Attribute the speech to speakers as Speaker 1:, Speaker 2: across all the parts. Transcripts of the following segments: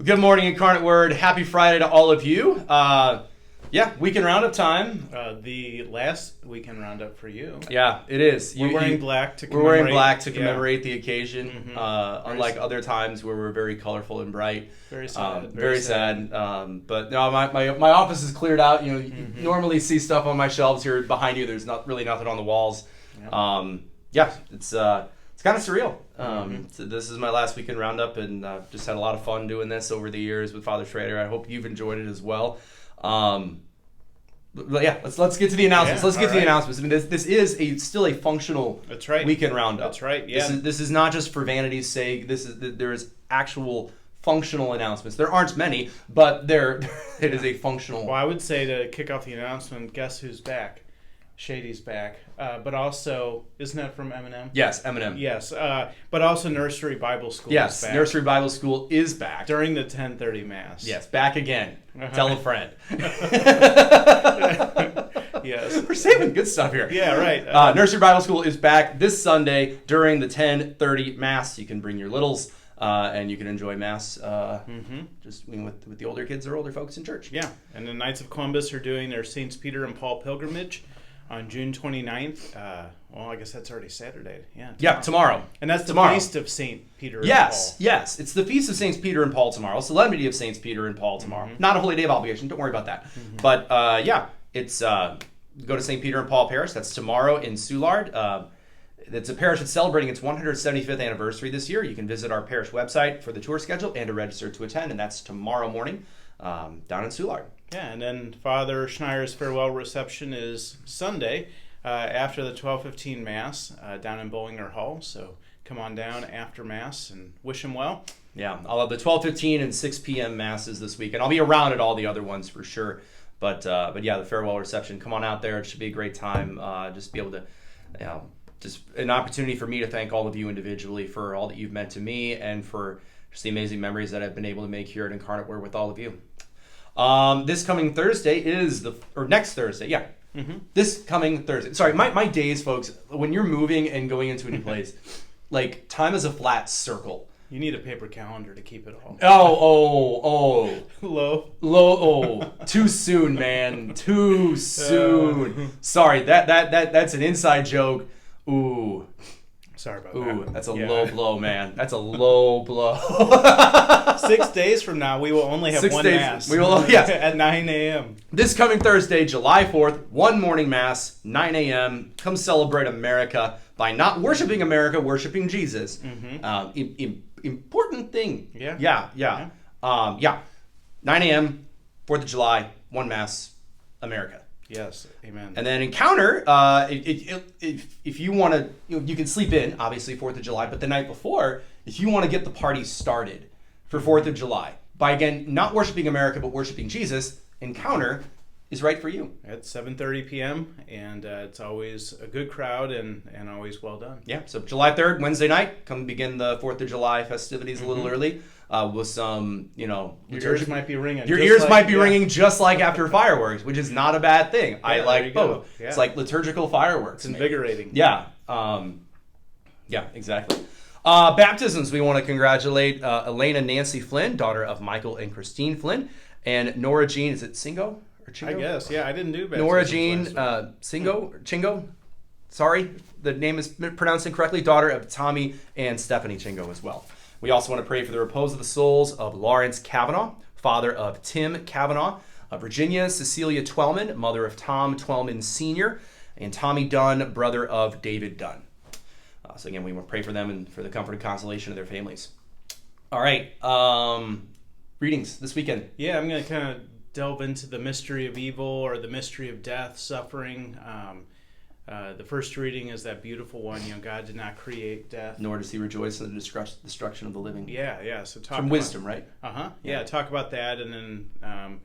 Speaker 1: Good morning, Incarnate Word. Happy Friday to all of you. Weekend Roundup time.
Speaker 2: The last Weekend Roundup for you.
Speaker 1: Yeah, it is.
Speaker 2: We're wearing black to commemorate.
Speaker 1: We're wearing black to commemorate the occasion, unlike
Speaker 2: sad.
Speaker 1: other times where we're very colorful and bright.
Speaker 2: Very sad.
Speaker 1: Very sad. But no, my office is cleared out. You normally see stuff on my shelves here behind you. There's not really nothing on the walls. It's kind of surreal. So this is my last Weekend Roundup, and just had a lot of fun doing this over the years with Father Schneier. I hope you've enjoyed it as well. Let's get to the announcements. Let's get to the announcements. I mean, this is still a functional Weekend Roundup.
Speaker 2: That's right. Yeah.
Speaker 1: This is not just for vanity's sake. There is actual functional announcements. There aren't many, but it is a functional.
Speaker 2: Well, I would say to kick off the announcement, guess who's back? Shady's back, but also, isn't that from Eminem?
Speaker 1: Yes, Eminem.
Speaker 2: Yes, but also Nursery Bible School
Speaker 1: is
Speaker 2: back.
Speaker 1: Nursery Bible School is back.
Speaker 2: During the 10:30 Mass.
Speaker 1: Yes, back again. Tell a friend.
Speaker 2: Yes.
Speaker 1: We're saving good stuff here.
Speaker 2: Yeah, right.
Speaker 1: Nursery Bible School is back this Sunday during the 10:30 Mass. You can bring your littles, and you can enjoy Mass just with the older kids or older folks in church.
Speaker 2: Yeah, and the Knights of Columbus are doing their Saints Peter and Paul pilgrimage on June 29th. I guess that's already Saturday. Yeah,
Speaker 1: tomorrow.
Speaker 2: And that's
Speaker 1: tomorrow.
Speaker 2: The Feast of St. Peter and Paul.
Speaker 1: Yes. It's the Feast of Saints Peter and Paul tomorrow. Solemnity of Saints Peter and Paul tomorrow. Not a holy day of obligation. Don't worry about that. But, it's go to St. Peter and Paul Parish. That's tomorrow in Soulard. It's a parish that's celebrating its 175th anniversary this year. You can visit our parish website for the tour schedule and to register to attend, and that's tomorrow morning down in Soulard.
Speaker 2: Yeah, and then Father Schneier's farewell reception is Sunday after the 12:15 Mass down in Bollinger Hall. So come on down after Mass and wish him well.
Speaker 1: Yeah, I'll have the 12:15 and 6 p.m. Masses this week, and I'll be around at all the other ones for sure. But the farewell reception, come on out there. It should be a great time. Just be able to, just an opportunity for me to thank all of you individually for all that you've meant to me and for just the amazing memories that I've been able to make here at Incarnate Word with all of you. This coming Thursday next Thursday, yeah. This coming Thursday. Sorry, my days, folks, when you're moving and going into a new place, like, time is a flat circle.
Speaker 2: You need a paper calendar to keep it all.
Speaker 1: Low. Too soon, man. Too soon. Sorry, that's an inside joke. Ooh.
Speaker 2: Sorry about
Speaker 1: that. That's a low blow, man. That's a low blow.
Speaker 2: 6 days from now, we will only have one Mass.
Speaker 1: We will, yes.
Speaker 2: At 9 a.m.
Speaker 1: This coming Thursday, July 4th, one morning Mass, 9 a.m. Come celebrate America by not worshiping America, worshiping Jesus. Important thing. Yeah. 9 a.m., 4th of July, one Mass, America.
Speaker 2: Yes, amen.
Speaker 1: And then Encounter, if you want to, you can sleep in, obviously, 4th of July, but the night before, if you want to get the party started for 4th of July, by, again, not worshiping America, but worshiping Jesus, Encounter is right for you.
Speaker 2: At 7:30 p.m., and it's always a good crowd and always well done.
Speaker 1: Yeah, so July 3rd, Wednesday night, come begin the 4th of July festivities a little early. With some,
Speaker 2: your ears might be ringing.
Speaker 1: Your ears might be ringing just like after fireworks, which is not a bad thing. I like both.
Speaker 2: Yeah.
Speaker 1: It's like liturgical fireworks.
Speaker 2: It's invigorating.
Speaker 1: Yeah. Exactly. Baptisms, we want to congratulate Elena Nancy Flynn, daughter of Michael and Christine Flynn, and Nora Jean, is it Singo or Chingo?
Speaker 2: I guess, yeah, I didn't do baptisms.
Speaker 1: Nora Jean Chingo? Sorry, the name is pronounced incorrectly, daughter of Tommy and Stephanie Chingo as well. We also want to pray for the repose of the souls of Lawrence Kavanaugh, father of Tim Kavanaugh, Virginia Cecilia Twellman, mother of Tom Twellman Sr., and Tommy Dunn, brother of David Dunn. So again, we want to pray for them and for the comfort and consolation of their families. All right, readings this weekend.
Speaker 2: Yeah, I'm going to kind of delve into the mystery of evil or the mystery of death, suffering. The first reading is that beautiful one. God did not create death,
Speaker 1: nor does He rejoice in the destruction of the living.
Speaker 2: Yeah. So talk
Speaker 1: from wisdom, right?
Speaker 2: Yeah. Talk about that, and then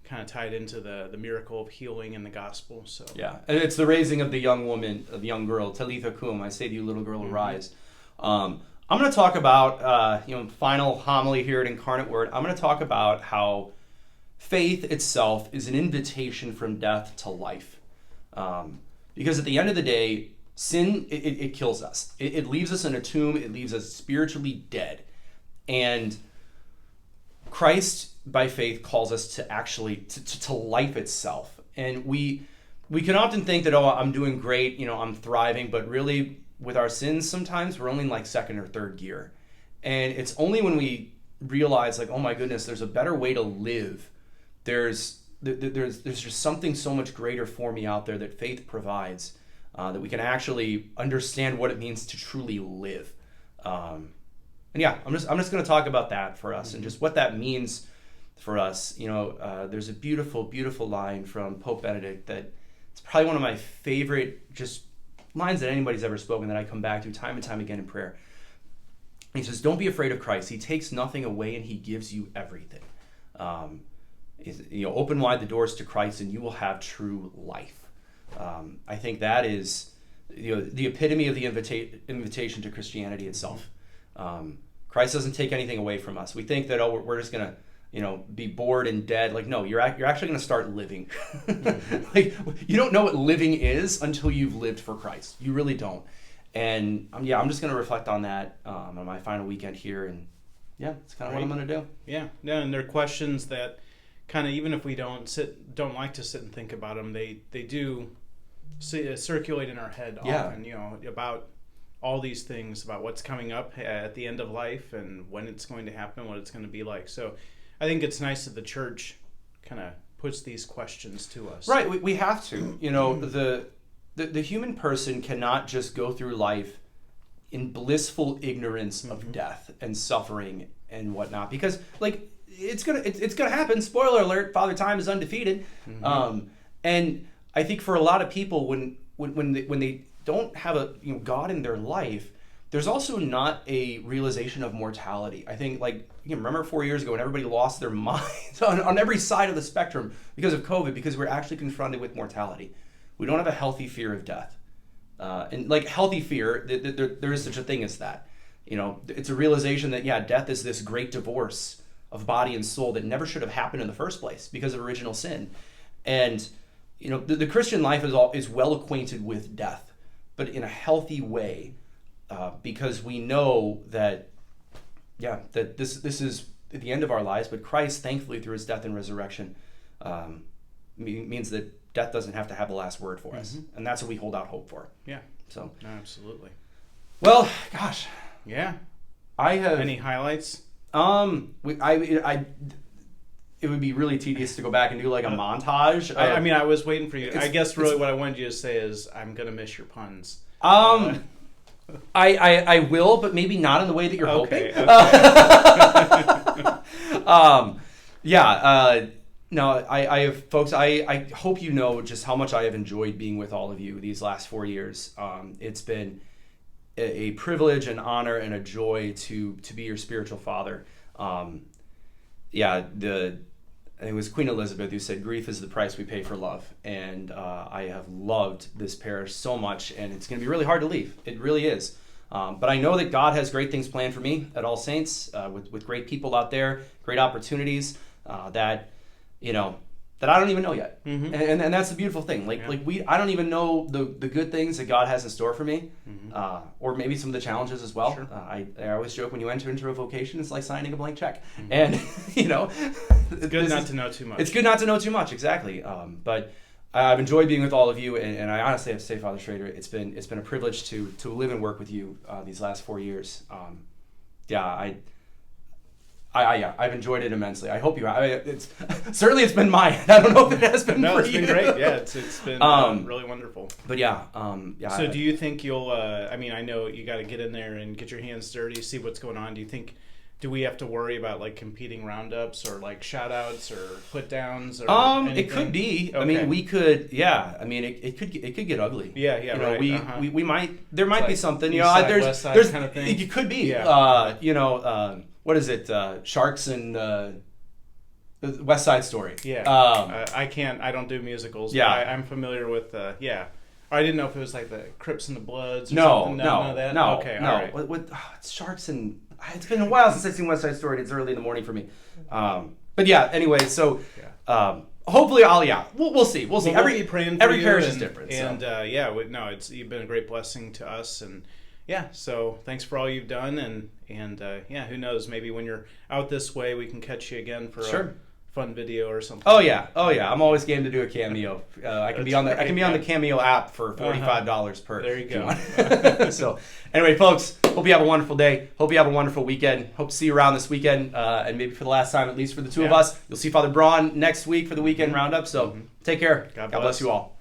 Speaker 2: kind of tied into the miracle of healing in the gospel. So
Speaker 1: yeah, and it's the raising of the young woman, of the young girl, Talitha cum. I say to you, little girl, arise. I'm going to talk about final homily here at Incarnate Word. I'm going to talk about how faith itself is an invitation from death to life. Because at the end of the day, sin, it kills us. It leaves us in a tomb. It leaves us spiritually dead. And Christ by faith calls us to actually to life itself. And we can often think that, oh, I'm doing great, I'm thriving, but really with our sins sometimes we're only in like second or third gear. And it's only when we realize like, oh my goodness, there's a better way to live. There's just something so much greater for me out there that faith provides, that we can actually understand what it means to truly live. And yeah, I'm just going to talk about that for us and just what that means for us. There's a beautiful, beautiful line from Pope Benedict that it's probably one of my favorite just lines that anybody's ever spoken that I come back to time and time again in prayer. He says, "Don't be afraid of Christ. He takes nothing away and he gives you everything." Open wide the doors to Christ and you will have true life. I think that is the epitome of the invitation to Christianity itself. Christ doesn't take anything away from us. We think that, oh, we're just going to be bored and dead. Like, no, you're actually going to start living. Like, you don't know what living is until you've lived for Christ. You really don't. And I'm just going to reflect on that on my final weekend here. And yeah, it's kind of what I'm going to do.
Speaker 2: Yeah. And there are questions that kind of, even if we don't like to sit and think about them, they do circulate in our head often, about all these things, about what's coming up at the end of life and when it's going to happen, what it's going to be like. So I think it's nice that the church kind of puts these questions to us.
Speaker 1: Right. We have to. The human person cannot just go through life in blissful ignorance of death and suffering and whatnot, because like it's gonna happen. Spoiler alert: Father Time is undefeated. And I think for a lot of people, when they don't have a God in their life, there's also not a realization of mortality. I think, like, you can remember 4 years ago when everybody lost their minds on every side of the spectrum because of COVID, because we're actually confronted with mortality. We don't have a healthy fear of death. And like healthy fear, there is such a thing as that. It's a realization that, death is this great divorce of body and soul that never should have happened in the first place because of original sin. And, the Christian life is well acquainted with death, but in a healthy way, because we know that, that this is the end of our lives, but Christ, thankfully, through his death and resurrection, means that death doesn't have to have the last word for us. And that's what we hold out hope for.
Speaker 2: Yeah.
Speaker 1: So.
Speaker 2: Absolutely.
Speaker 1: Well, gosh.
Speaker 2: Yeah.
Speaker 1: I have...
Speaker 2: Any highlights?
Speaker 1: It would be really tedious to go back and do like a montage.
Speaker 2: I was waiting for you. I guess really what I wanted you to say is I'm going to miss your puns.
Speaker 1: I will, but maybe not in the way that you're hoping. No, I have, folks, I hope you know just how much I have enjoyed being with all of you these last 4 years. It's been a privilege, an honor, and a joy to be your spiritual father. I think it was Queen Elizabeth who said, "Grief is the price we pay for love." And I have loved this parish so much, and it's going to be really hard to leave. It really is. But I know that God has great things planned for me at All Saints, with great people out there, great opportunities that I don't even know yet. And that's the beautiful thing. I don't even know the good things that God has in store for me, or maybe some of the challenges as well.
Speaker 2: Sure.
Speaker 1: I always joke, when you enter into a vocation, it's like signing a blank check. And
Speaker 2: it's good not to know too much.
Speaker 1: It's good not to know too much, exactly. But I've enjoyed being with all of you, and I honestly have to say, Father Schrader, it's been a privilege to live and work with you these last 4 years. I've enjoyed it immensely. I hope you have. It's been mine. I don't know if it has been for you.
Speaker 2: No, it's been great. Yeah, it's been really wonderful.
Speaker 1: But
Speaker 2: So do you think you'll, I know you got to get in there and get your hands dirty, see what's going on. Do we have to worry about like competing roundups or like shout outs or put downs or anything?
Speaker 1: It could be.
Speaker 2: Okay.
Speaker 1: We could, it could get ugly.
Speaker 2: Yeah, right.
Speaker 1: We might, there might be something,
Speaker 2: West side kind of thing.
Speaker 1: It could be, what is it? Sharks and West Side Story.
Speaker 2: Yeah. I don't do musicals.
Speaker 1: Yeah.
Speaker 2: But I'm familiar with, I didn't know if it was like the Crips and the Bloods or
Speaker 1: no,
Speaker 2: something.
Speaker 1: None of that? No.
Speaker 2: Okay,
Speaker 1: no.
Speaker 2: all right.
Speaker 1: It's Sharks and... It's been a while since I've seen West Side Story. It's early in the morning for me. But yeah, anyway, so hopefully we'll see. We'll see.
Speaker 2: We'll be praying for
Speaker 1: every
Speaker 2: you
Speaker 1: parish is different.
Speaker 2: And you've been a great blessing to us, and yeah, so thanks for all you've done, and yeah, who knows? Maybe when you're out this way, we can catch you again for a fun video or something.
Speaker 1: Oh yeah. I'm always game to do a cameo. I can be on the Cameo app for $45 per.
Speaker 2: There you go.
Speaker 1: So anyway, folks, hope you have a wonderful day. Hope you have a wonderful weekend. Hope to see you around this weekend, and maybe for the last time, at least for the two of us. You'll see Father Braun next week for the Weekend Roundup. So take care.
Speaker 2: God
Speaker 1: bless you all.